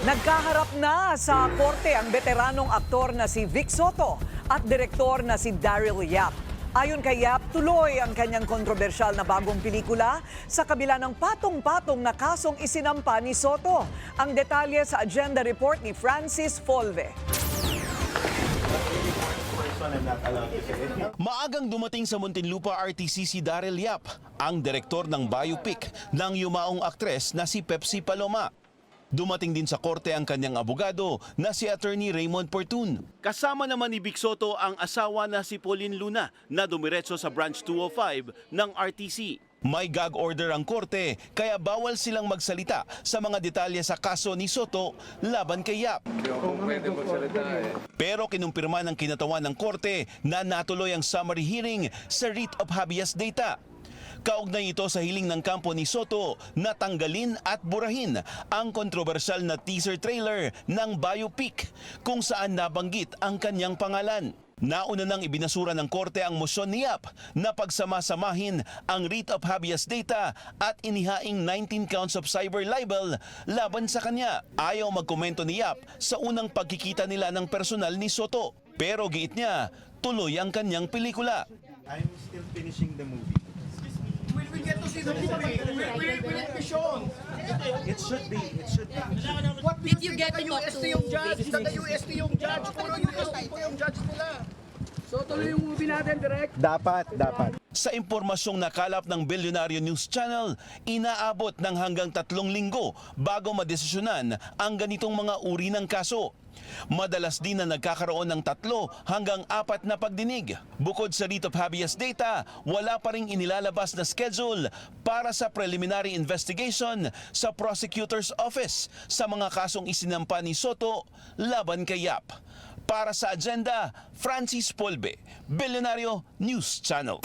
Nagkaharap na sa korte ang veteranong aktor na si Vic Soto at direktor na si Daryl Yap. Ayon kay Yap, tuloy ang kanyang kontrobersyal na bagong pelikula sa kabila ng patong-patong na kasong isinampa ni Soto. Ang detalye sa agenda report ni Francis Folve. Maagang dumating sa Muntinlupa RTC si Daryl Yap, ang direktor ng biopic ng yumaong aktres na si Pepsi Paloma. Dumating din sa korte ang kanyang abogado na si Attorney Raymond Portun. Kasama naman ni Vic Soto ang asawa na si Pauline Luna na dumiretso sa Branch 205 ng RTC. May gag order ang korte kaya bawal silang magsalita sa mga detalye sa kaso ni Soto laban kay Yap. Pero kinumpirma ng kinatawan ng korte na natuloy ang summary hearing sa writ of habeas data. Kaugnay ito sa hiling ng kampo ni Soto na tanggalin at burahin ang kontrobersyal na teaser trailer ng biopic kung saan nabanggit ang kanyang pangalan. Nauna nang ibinasura ng korte ang mosyon ni Yap na pagsama-samahin ang writ of habeas data at inihaing 19 counts of cyber libel laban sa kanya. Ayaw magkomento ni Yap sa unang pagkikita nila ng personal ni Soto. Pero giit niya, tuloy ang kanyang pelikula. I'm still finishing the movie. We get to see the movie. Will it be shown? It should be. What do Did you think get the to talk UST to yung judge? David The UST yung judge. Puro UST po yung judge nila. So tuloy yung movie natin, direct. Dapat. Sa impormasyong nakalap ng Bilyonaryo News Channel, inaabot ng hanggang 3 linggo bago madesisyonan ang ganitong mga uri ng kaso. Madalas din na nagkakaroon ng 3 hanggang 4 na pagdinig. Bukod sa writ of habeas data, wala pa ring inilalabas na schedule para sa preliminary investigation sa prosecutor's office sa mga kasong isinampa ni Soto laban kay Yap. Para sa agenda, Francis Polbe, Bilyonaryo News Channel.